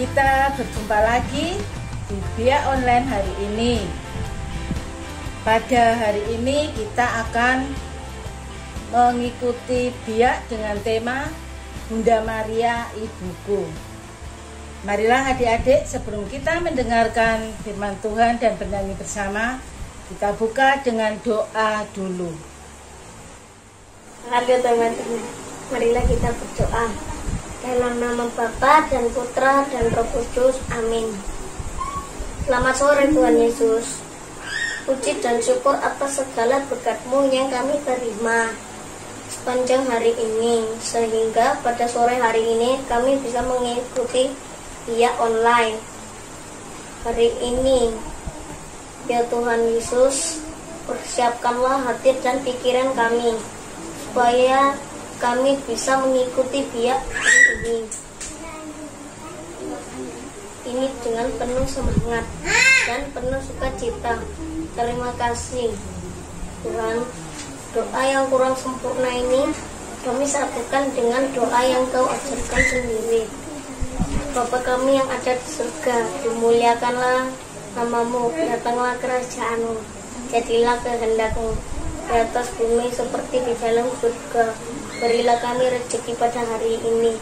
Kita berjumpa lagi di Biak Online hari ini. Pada hari ini kita akan mengikuti biak dengan tema Bunda Maria Ibuku. Marilah adik-adik, sebelum kita mendengarkan firman Tuhan dan bernyanyi bersama, kita buka dengan doa dulu. Halo teman-teman, marilah kita berdoa. Dalam nama Bapa dan Putra dan Roh Kudus, amin. Selamat sore Tuhan Yesus. Puji dan syukur atas segala berkat-Mu yang kami terima sepanjang hari ini, sehingga pada sore hari ini kami bisa mengikuti biak online. Hari ini, ya Tuhan Yesus, persiapkanlah hati dan pikiran kami, supaya kami bisa mengikuti biak ini dengan penuh semangat dan penuh sukacita. Terima kasih Tuhan. Doa yang kurang sempurna ini kami satukan dengan doa yang Kau ajarkan sendiri. Bapa kami yang ada di surga, dimuliakanlah nama-Mu, datanglah kerajaan-Mu, jadilah kehendak-Mu di atas bumi seperti di dalam surga. Berilah kami rezeki pada hari ini,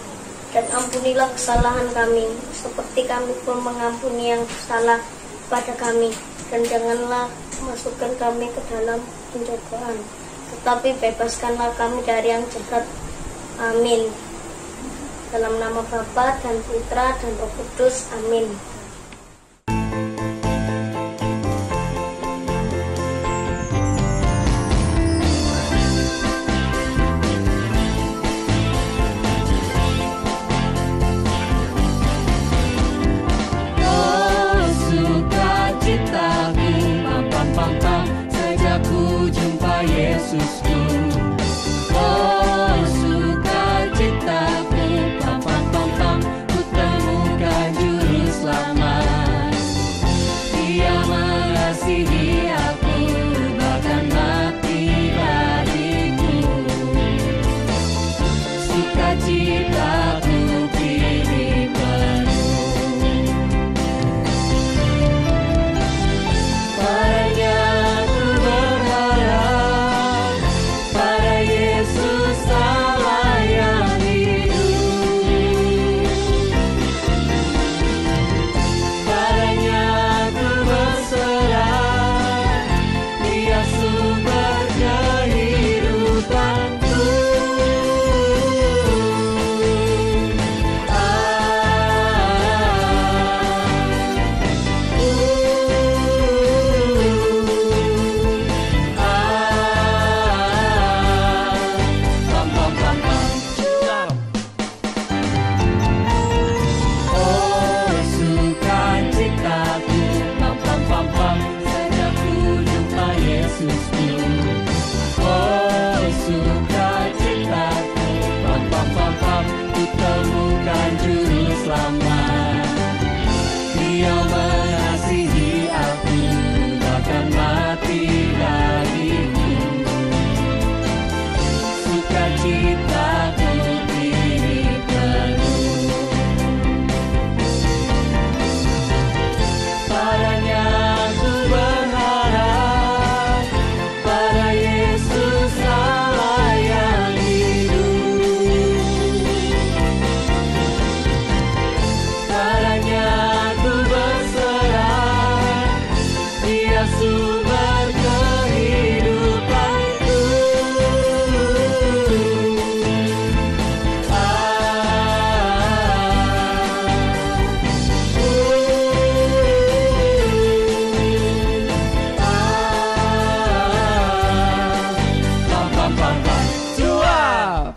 dan ampunilah kesalahan kami, seperti kami pun mengampuni yang salah pada kami. Dan janganlah masukkan kami ke dalam pencobaan, tetapi bebaskanlah kami dari yang jahat. Amin. Dalam nama Bapa dan Putra dan Roh Kudus, amin. Yesusku, oh sukacitaku, pam pam pam pam, ku temukan juru selamat. Dia mengasihi aku, bahkan mati bagiku. Sukacitaku pilih penuh. Padanya ku berharap, pada Yesus Allah yang hidup. Padanya ku berserah, Dia sumber kehidupanku. Pam pam pam pam. Oh sukacitaku, pam pam pam pam, sejak ku jumpa Yesusku. Oh sukacitaku, pam pam pam pam, ku temukan juru selamat. Dia mengasihi aku, bahkan mati bagiku. Sukacitaku pilih penuh. Padanya ku berharap, pada Yesus Allah yang hidup. Padanya ku berserah, Dia sumber kehidupanku. Pam pam pam pam, cuap.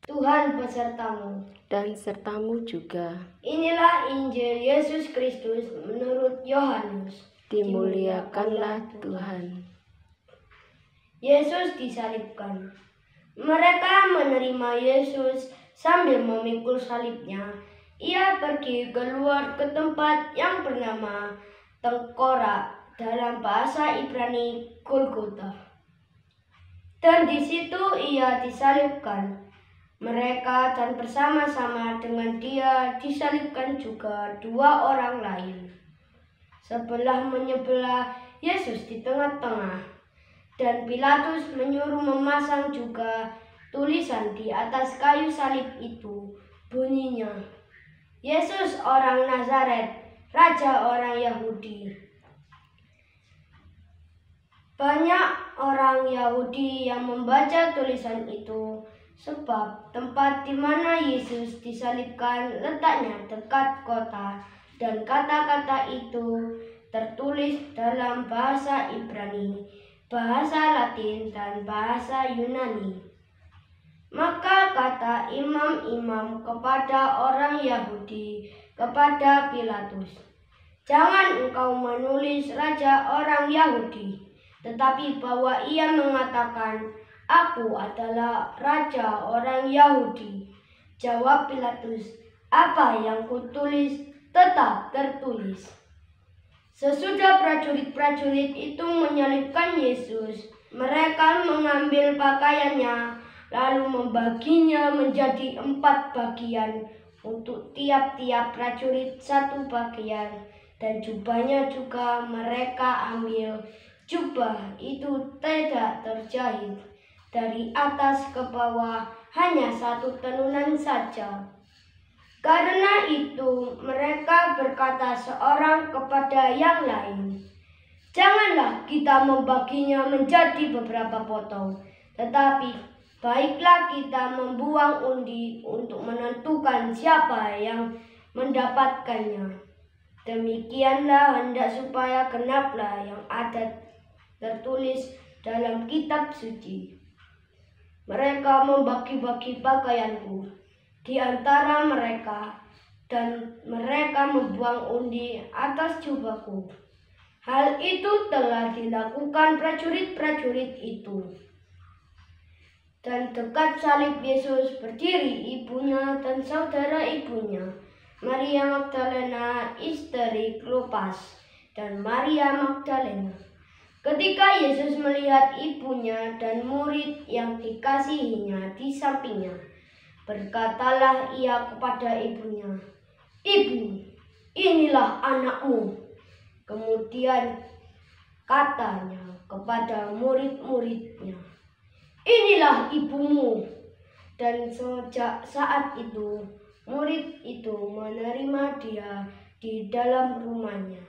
Tuhan besertamu. dan sertamu juga. Inilah Injil Yesus Kristus menurut Yohanes. Dimuliakanlah Tuhan. Yesus disalibkan. Mereka menerima Yesus sambil memikul salibnya. Ia pergi keluar ke tempat yang bernama Tengkorak, dalam bahasa Ibrani Golgota. Dan di situ ia disalibkan. Mereka dan bersama-sama dengan dia disalibkan juga 2 orang lain. Sebelah menyebelah Yesus di tengah-tengah. Dan Pilatus menyuruh memasang juga tulisan di atas kayu salib itu. Bunyinya, Yesus orang Nazaret, Raja orang Yahudi. Banyak orang Yahudi yang membaca tulisan itu, sebab tempat di mana Yesus disalibkan letaknya dekat kota, dan kata-kata itu tertulis dalam bahasa Ibrani, bahasa Latin, dan bahasa Yunani. Maka kata imam-imam kepada orang Yahudi, kepada Pilatus, "Jangan engkau menulis Raja orang Yahudi, tetapi bahwa ia mengatakan, 'Aku adalah Raja orang Yahudi.'" Jawab Pilatus, "Apa yang kutulis tetap tertulis." Sesudah prajurit-prajurit itu menyalibkan Yesus, mereka mengambil pakaiannya, lalu membaginya menjadi 4 bagian, untuk tiap-tiap prajurit 1 bagian, dan jubahnya juga mereka ambil. Jubah itu tidak terjahit, dari atas ke bawah hanya 1 tenunan saja. Karena itu mereka berkata seorang kepada yang lain, "Janganlah kita membaginya menjadi beberapa potong, tetapi baiklah kita membuang undi untuk menentukan siapa yang mendapatkannya. Demikianlah hendak supaya genaplah yang ada tertulis dalam kitab suci. Mereka membagi-bagi pakaianku di antara mereka, dan mereka membuang undi atas jubahku." Hal itu telah dilakukan prajurit-prajurit itu. Dan dekat salib Yesus berdiri ibunya dan saudara ibunya, Maria Magdalena, istri Klopas, dan Maria Magdalena. Ketika Yesus melihat ibunya dan murid yang dikasihinya di sampingnya, berkatalah ia kepada ibunya, "Ibu, inilah anakmu." Kemudian katanya kepada murid-muridnya, "Inilah ibumu." Dan sejak saat itu, murid itu menerima dia di dalam rumahnya.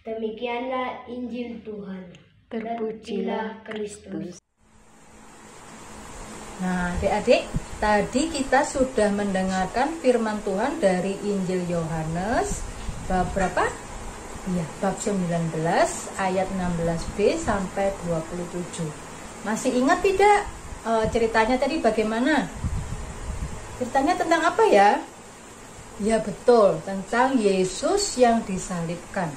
Demikianlah Injil Tuhan. Terpujilah Kristus. Nah, adik-adik, tadi kita sudah mendengarkan firman Tuhan dari Injil Yohanes bab berapa? Ya, bab 19 ayat 16b sampai 27. Masih ingat tidak ceritanya tadi bagaimana? Ceritanya tentang apa ya? Ya betul, tentang Yesus yang disalibkan.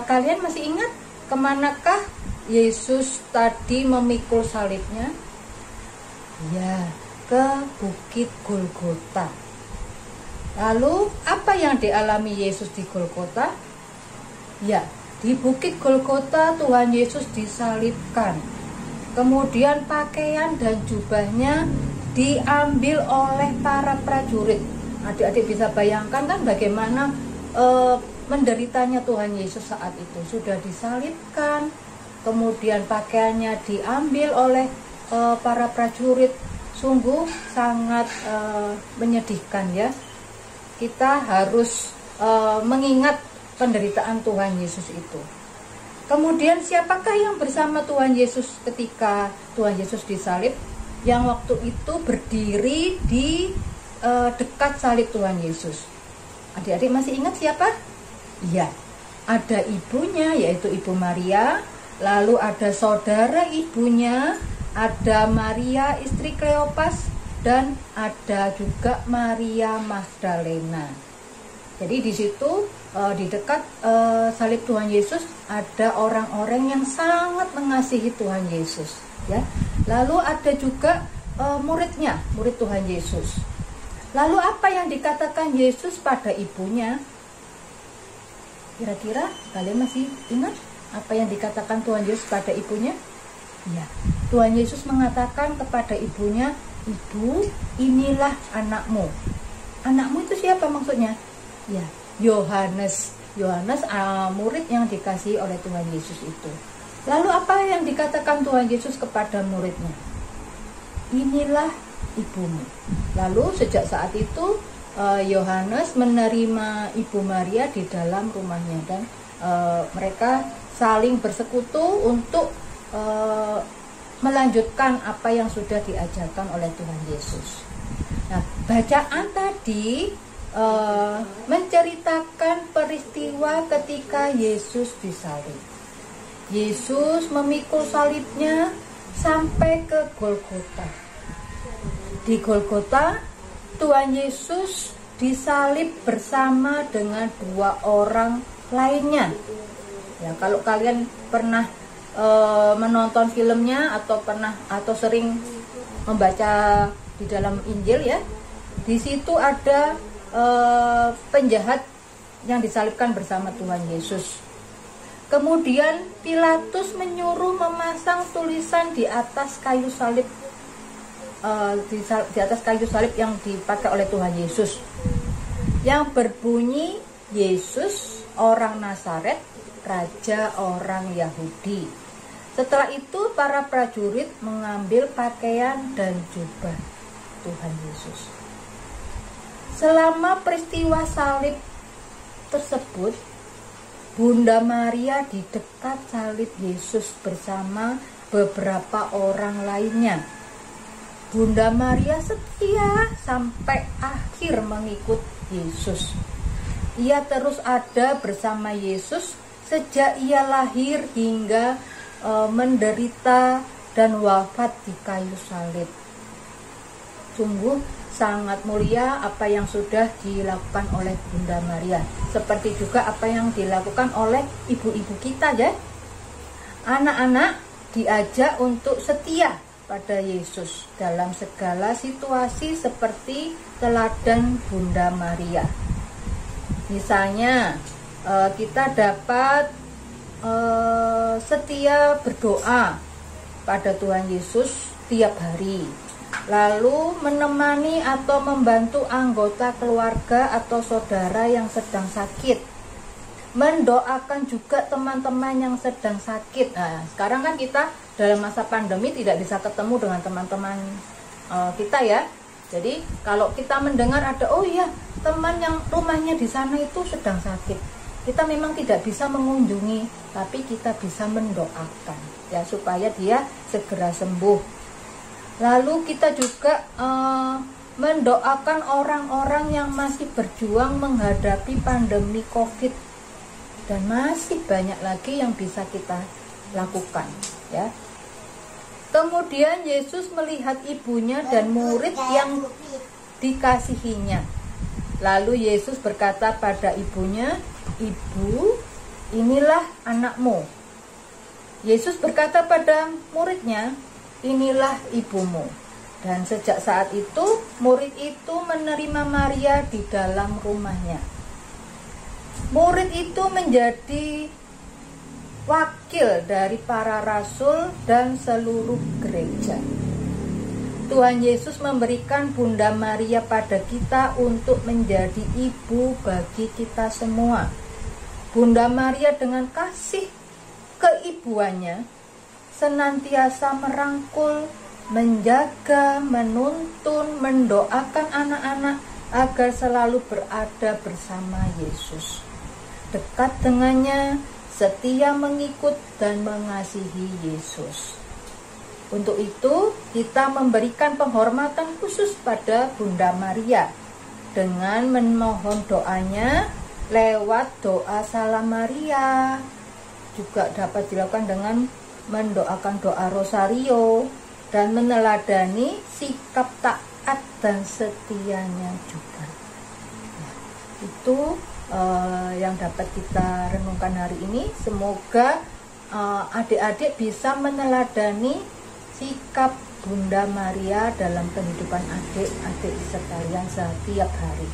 Kalian masih ingat kemanakah Yesus tadi memikul salibnya? Ya, ke Bukit Golgota. Lalu apa yang dialami Yesus di Golgota? Ya, di Bukit Golgota Tuhan Yesus disalibkan. Kemudian pakaian dan jubahnya diambil oleh para prajurit. Adik-adik bisa bayangkan kan bagaimana menderitanya Tuhan Yesus saat itu. Sudah disalibkan, kemudian pakaiannya diambil oleh para prajurit. Sungguh sangat menyedihkan ya. Kita harus mengingat penderitaan Tuhan Yesus itu. Kemudian siapakah yang bersama Tuhan Yesus ketika Tuhan Yesus disalib? Yang waktu itu berdiri di dekat salib Tuhan Yesus. Adik-adik masih ingat siapa? Iya, ada ibunya yaitu Ibu Maria, lalu ada saudara ibunya, ada Maria istri Kleopas, dan ada juga Maria Magdalena. Jadi di situ di dekat salib Tuhan Yesus ada orang-orang yang sangat mengasihi Tuhan Yesus, ya. Lalu ada juga muridnya, murid Tuhan Yesus. Lalu apa yang dikatakan Yesus pada ibunya? Kira-kira kalian masih ingat apa yang dikatakan Tuhan Yesus pada ibunya? Ya, Tuhan Yesus mengatakan kepada ibunya, "Ibu, inilah anakmu." Anakmu itu siapa maksudnya? Ya, Yohanes. Yohanes murid yang dikasihi oleh Tuhan Yesus itu. Lalu apa yang dikatakan Tuhan Yesus kepada muridnya? Inilah ibumu. Lalu sejak saat itu Yohanes menerima Ibu Maria di dalam rumahnya, dan mereka saling bersekutu untuk melanjutkan apa yang sudah diajarkan oleh Tuhan Yesus. Nah, bacaan tadi menceritakan peristiwa ketika Yesus disalib. Yesus memikul salibnya sampai ke Golgota. Di Golgota, Tuhan Yesus disalib bersama dengan 2 orang lainnya. Ya, kalau kalian pernah menonton filmnya atau sering membaca di dalam Injil ya, di situ ada penjahat yang disalibkan bersama Tuhan Yesus. Kemudian Pilatus menyuruh memasang tulisan di atas kayu salib, di atas kayu salib yang dipakai oleh Tuhan Yesus, yang berbunyi, "Yesus orang Nazaret, Raja orang Yahudi." Setelah itu para prajurit mengambil pakaian dan jubah Tuhan Yesus. Selama peristiwa salib tersebut, Bunda Maria di dekat salib Yesus bersama beberapa orang lainnya. Bunda Maria setia sampai akhir mengikut Yesus. Ia terus ada bersama Yesus sejak ia lahir hingga menderita dan wafat di kayu salib. Sungguh sangat mulia apa yang sudah dilakukan oleh Bunda Maria, seperti juga apa yang dilakukan oleh ibu-ibu kita ya. Anak-anak diajak untuk setia pada Yesus dalam segala situasi seperti teladan Bunda Maria. Misalnya kita dapat setia berdoa pada Tuhan Yesus tiap hari, lalu menemani atau membantu anggota keluarga atau saudara yang sedang sakit, mendoakan juga teman-teman yang sedang sakit. Nah, sekarang kan kita dalam masa pandemi tidak bisa ketemu dengan teman-teman kita ya. Jadi kalau kita mendengar ada, oh iya, teman yang rumahnya di sana itu sedang sakit, kita memang tidak bisa mengunjungi, tapi kita bisa mendoakan ya supaya dia segera sembuh. Lalu kita juga mendoakan orang-orang yang masih berjuang menghadapi pandemi COVID, dan masih banyak lagi yang bisa kita lakukan ya. Kemudian Yesus melihat ibunya dan murid yang dikasihinya. Lalu Yesus berkata pada ibunya, "Ibu, inilah anakmu." Yesus berkata pada muridnya, "Inilah ibumu." Dan sejak saat itu, murid itu menerima Maria di dalam rumahnya. Murid itu menjadi wakil dari para rasul dan seluruh gereja. Tuhan Yesus memberikan Bunda Maria pada kita untuk menjadi ibu bagi kita semua. Bunda Maria dengan kasih keibuannya senantiasa merangkul, menjaga, menuntun, mendoakan anak-anak agar selalu berada bersama Yesus, dekat dengannya, setia mengikut dan mengasihi Yesus. Untuk itu, kita memberikan penghormatan khusus pada Bunda Maria dengan memohon doanya lewat doa Salam Maria. Juga dapat dilakukan dengan mendoakan doa Rosario dan meneladani sikap taat dan setianya juga. Nah, itu yang dapat kita renungkan hari ini. Semoga adik-adik bisa meneladani sikap Bunda Maria dalam kehidupan adik-adik sekalian setiap hari.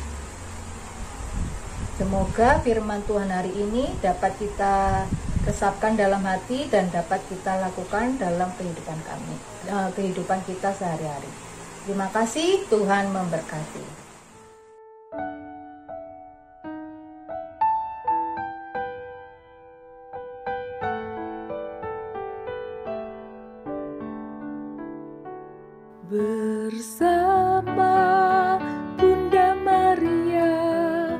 Semoga firman Tuhan hari ini dapat kita resapkan dalam hati dan dapat kita lakukan dalam kehidupan kita sehari-hari. Terima kasih, Tuhan memberkati. Bersama Bunda Maria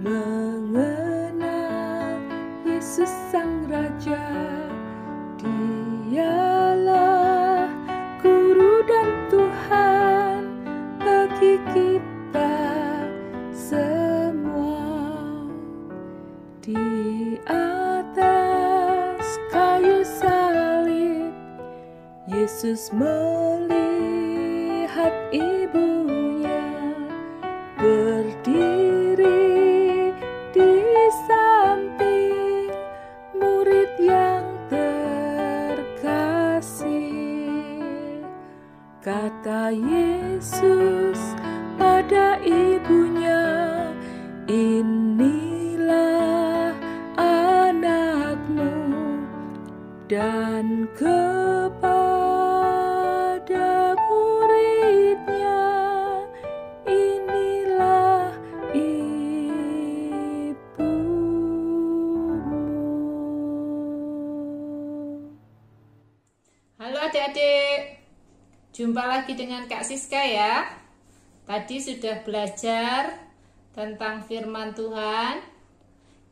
mengenal Yesus Sang Raja, Dialah Guru dan Tuhan bagi kita semua. Di atas kayu salib Yesus melihat ibunya berdiri di samping murid yang terkasih. Kata Yesus pada ibunya, "Inilah anakmu," dan kepada muridnya, "Inilah ibumu." Halo adik-adik, jumpa lagi dengan Kak Siska ya. Tadi sudah belajar tentang firman Tuhan,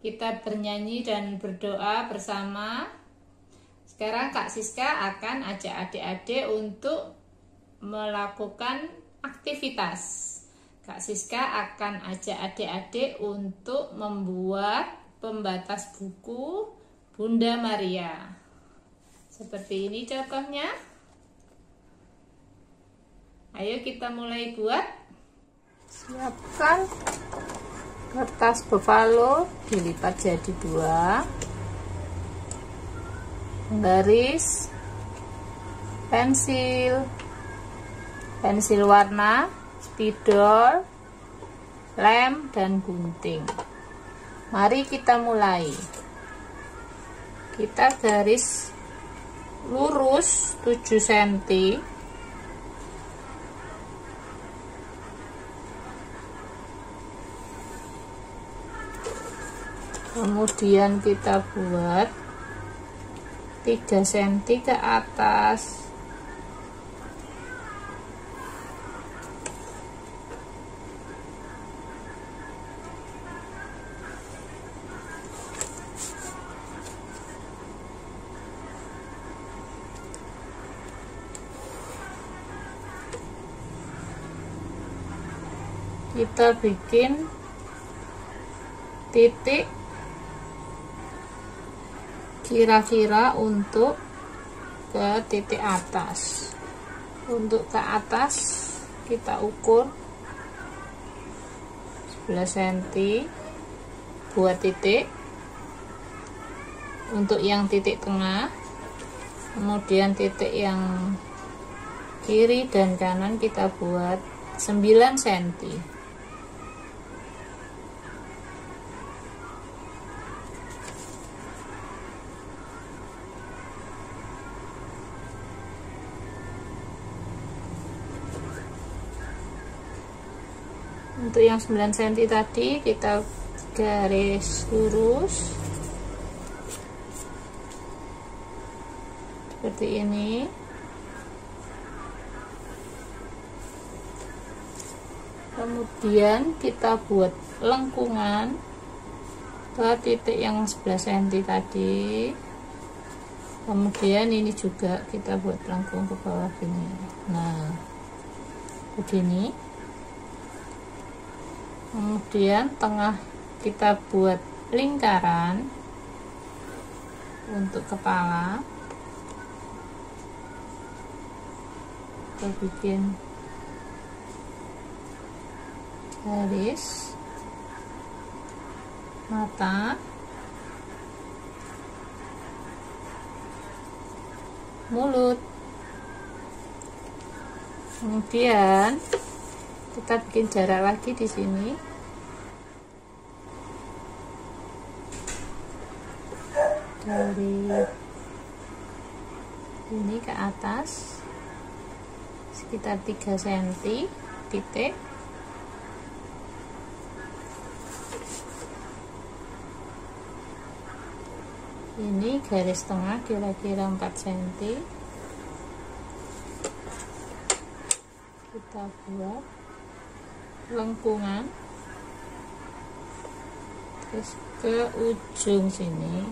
kita bernyanyi dan berdoa bersama. Sekarang Kak Siska akan ajak adik-adik untuk melakukan aktivitas. Kak Siska akan ajak adik-adik untuk membuat pembatas buku Bunda Maria. Seperti ini contohnya. Ayo kita mulai buat. Siapkan kertas buffalo, dilipat jadi 2. Garis, pensil warna, spidol, lem, dan gunting. Mari kita mulai. Kita garis lurus 7 cm. Kemudian kita buat 3 cm ke atas. Kita bikin titik kira-kira untuk ke titik atas. Untuk ke atas kita ukur 11 cm buat titik. Untuk yang titik tengah, kemudian titik yang kiri dan kanan kita buat 9 cm. Untuk yang 9 cm tadi kita garis lurus seperti ini. Kemudian kita buat lengkungan ke titik yang 11 cm tadi. Kemudian ini juga kita buat lengkung ke bawah gini. Nah, begini. Kemudian tengah kita buat lingkaran untuk kepala. Kita bikin garis mata, mulut. Kemudian kita bikin jarak lagi di sini dari ini ke atas sekitar 3 cm titik. Ini garis tengah kira-kira 4 cm. Kita buat lengkungan terus ke ujung sini,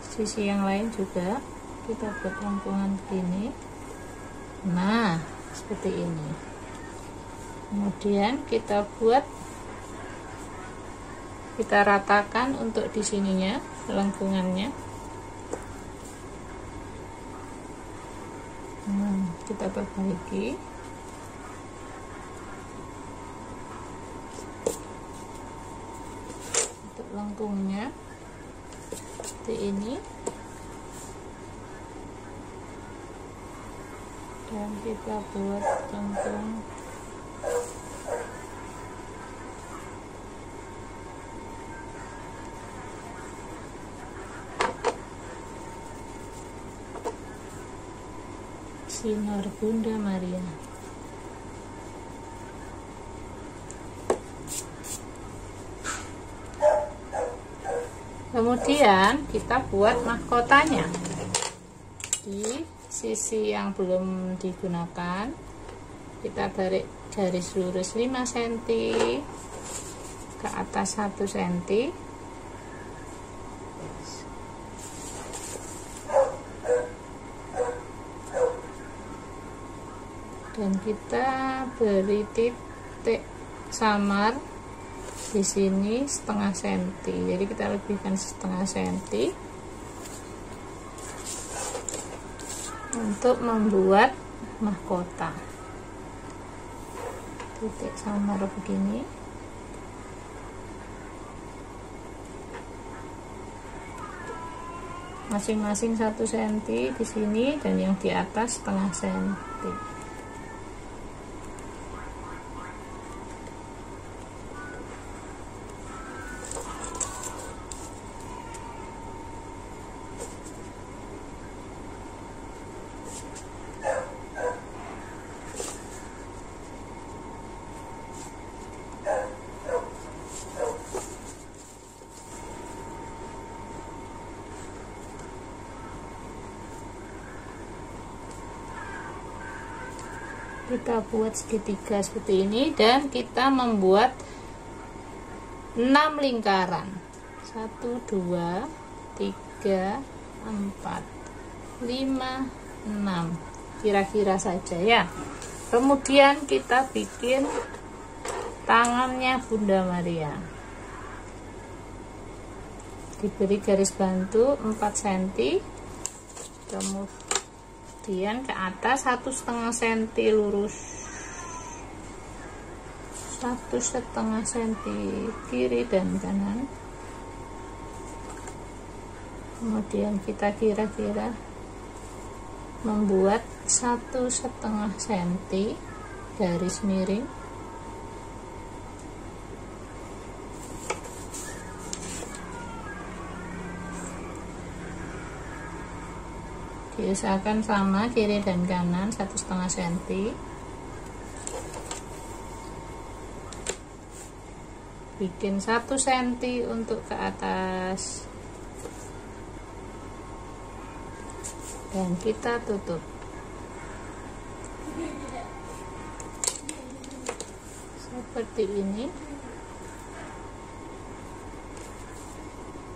sisi yang lain juga kita buat lengkungan begini. Nah, seperti ini. Kemudian kita ratakan untuk di sininya lengkungannya. Kita perbaiki. Untuk lengkungnya seperti ini. Dan kita buat lengkung sinar Bunda Maria. Kemudian kita buat mahkotanya di sisi yang belum digunakan. Kita tarik garis lurus 5 cm ke atas 1 cm. Dan kita beri titik samar di sini setengah senti. Jadi kita lebihkan setengah senti untuk membuat mahkota. Titik samar begini. Masing-masing 1 cm di sini dan yang di atas setengah senti. Kita buat segitiga seperti ini dan kita membuat 6 lingkaran. 1 2 3 4 5 6 kira-kira saja ya. Kemudian kita bikin tangannya Bunda Maria. Diberi garis bantu 4 cm. Kemudian ke atas 1,5 cm lurus, 1,5 cm kiri dan kanan. Kemudian kita kira-kira membuat 1,5 cm garis miring. Diusahakan sama kiri dan kanan 1,5 cm. Bikin 1 cm untuk ke atas dan kita tutup seperti ini.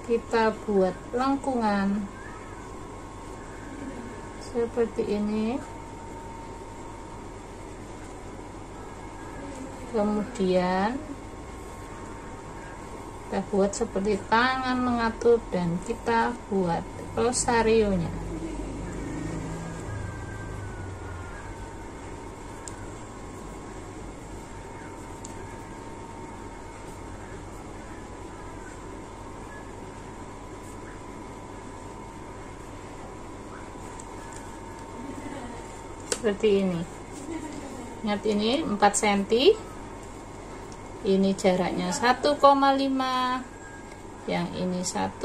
Kita buat lengkungan seperti ini. Kemudian kita buat seperti tangan mengatur dan kita buat rosarionya. Seperti ini. Ingat ini 4 cm. Ini jaraknya 1,5. yang ini 1,5.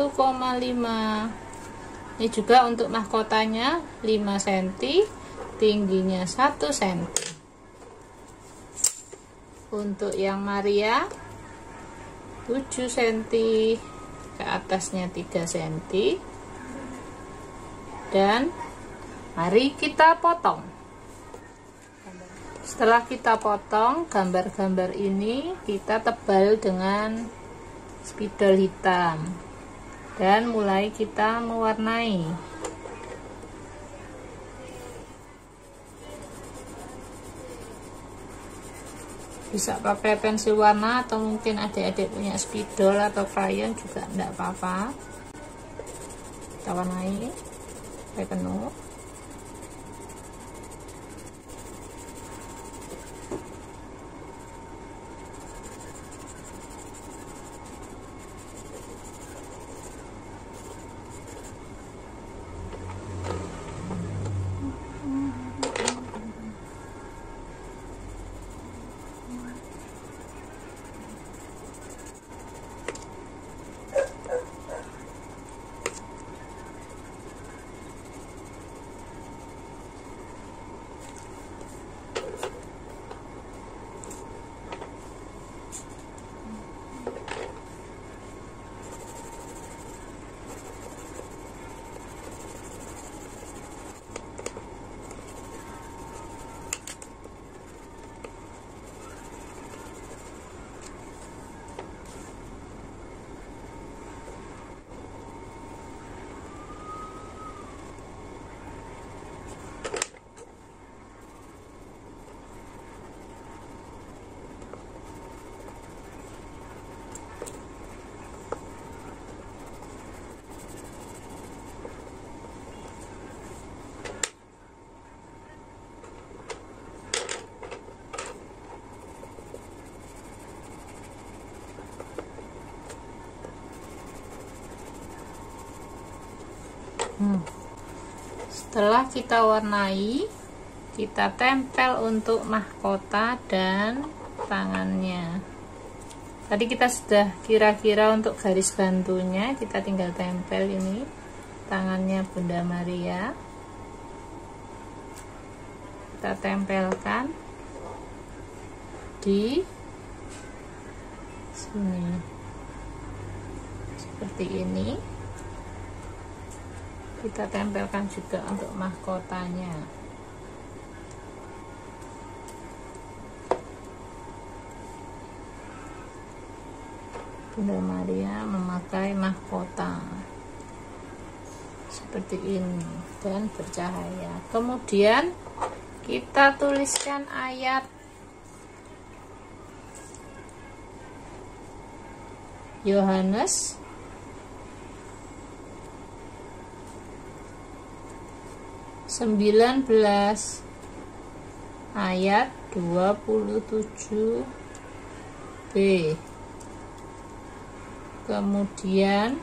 Ini juga untuk mahkotanya 5 cm, tingginya 1 cm. Untuk yang Maria 7 cm, ke atasnya 3 cm. Dan mari kita potong. Setelah kita potong, gambar-gambar ini kita tebal dengan spidol hitam. Dan mulai kita mewarnai. Bisa pakai pensil warna atau mungkin adik-adik punya spidol atau krayon juga enggak apa-apa. Kita warnai sampai penuh. Setelah kita warnai, kita tempel untuk mahkota dan tangannya. Tadi kita sudah kira-kira untuk garis bantunya, kita tinggal tempel ini tangannya Bunda Maria. Kita tempelkan di sini seperti ini. Kita tempelkan juga untuk mahkotanya. Bunda Maria memakai mahkota seperti ini dan bercahaya. Kemudian kita tuliskan ayat Yohanes 19 ayat 27b. Kemudian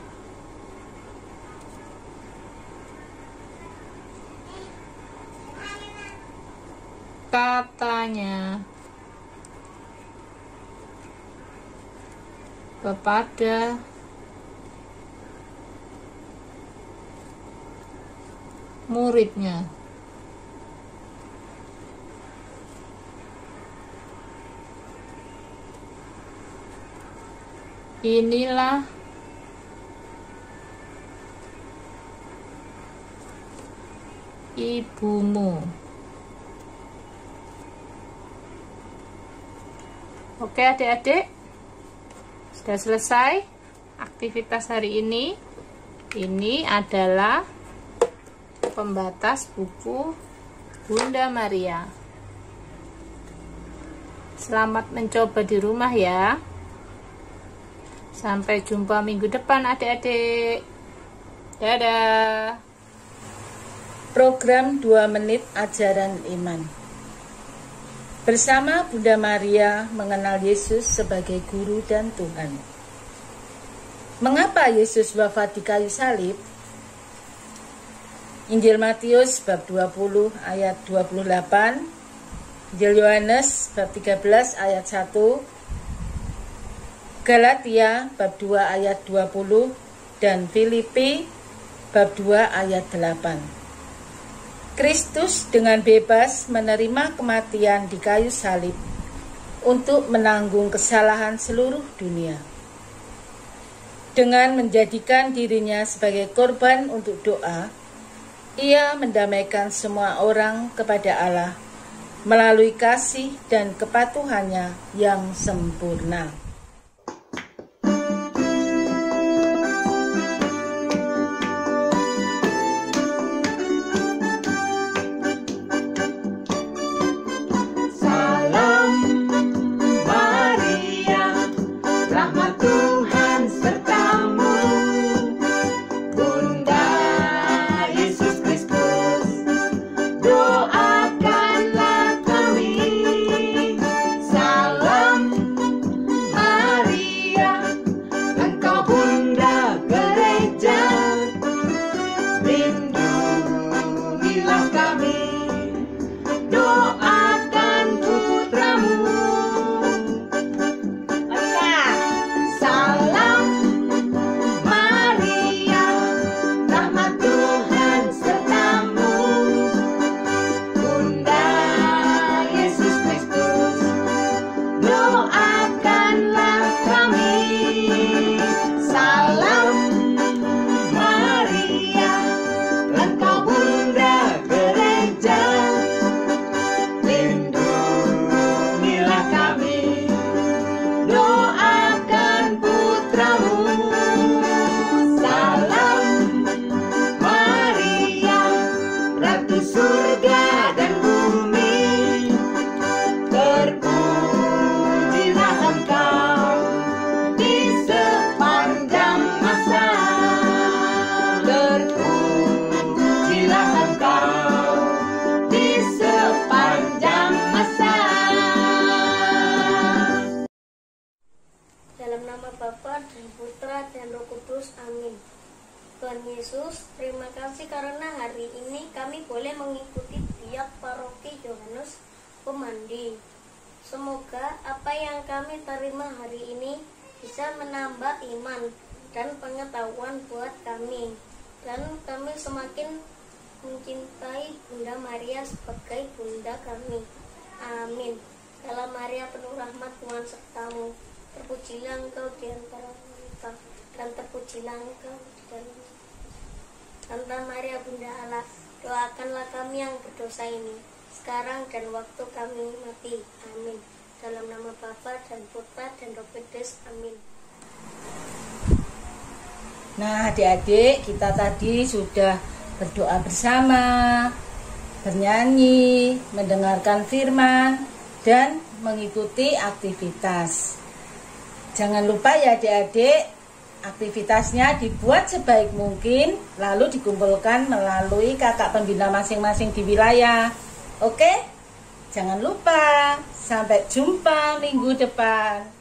katanya kepada muridnya. Inilah ibumu. Oke adik-adik, sudah selesai aktivitas hari ini. Ini adalah pembatas buku Bunda Maria. Selamat mencoba di rumah ya. Sampai jumpa minggu depan adik-adik. Dadah. Program 2 menit ajaran iman. Bersama Bunda Maria mengenal Yesus sebagai guru dan Tuhan. Mengapa Yesus wafat di kayu salib? Injil Matius bab 20 ayat 28, Injil Yohanes bab 13 ayat 1, Galatia bab 2 ayat 20 dan Filipi bab 2 ayat 8. Kristus dengan bebas menerima kematian di kayu salib untuk menanggung kesalahan seluruh dunia. Dengan menjadikan dirinya sebagai korban untuk doa, Ia mendamaikan semua orang kepada Allah melalui kasih dan kepatuhannya yang sempurna. Bapa dan Putra dan Roh Kudus. Amin. Tuhan Yesus, terima kasih karena hari ini kami boleh mengikuti tiap paroki Yohanes Pemandi. Semoga apa yang kami terima hari ini bisa menambah iman dan pengetahuan buat kami, dan kami semakin mencintai Bunda Maria sebagai Bunda kami. Amin. Dalam Maria penuh rahmat, Tuhan sertamu. Terpujilah engkau di antara wanita, dan terpujilah engkau di dalam. Santa Maria Bunda Allah, doakanlah kami yang berdosa ini, sekarang dan waktu kami mati. Amin. Dalam nama Bapa dan Putra dan Roh Kudus. Amin. Nah, adik-adik, kita tadi sudah berdoa bersama, bernyanyi, mendengarkan firman, dan mengikuti aktivitas. Jangan lupa ya adik-adik, aktivitasnya dibuat sebaik mungkin, lalu dikumpulkan melalui kakak pembina masing-masing di wilayah. Oke? Jangan lupa, sampai jumpa minggu depan.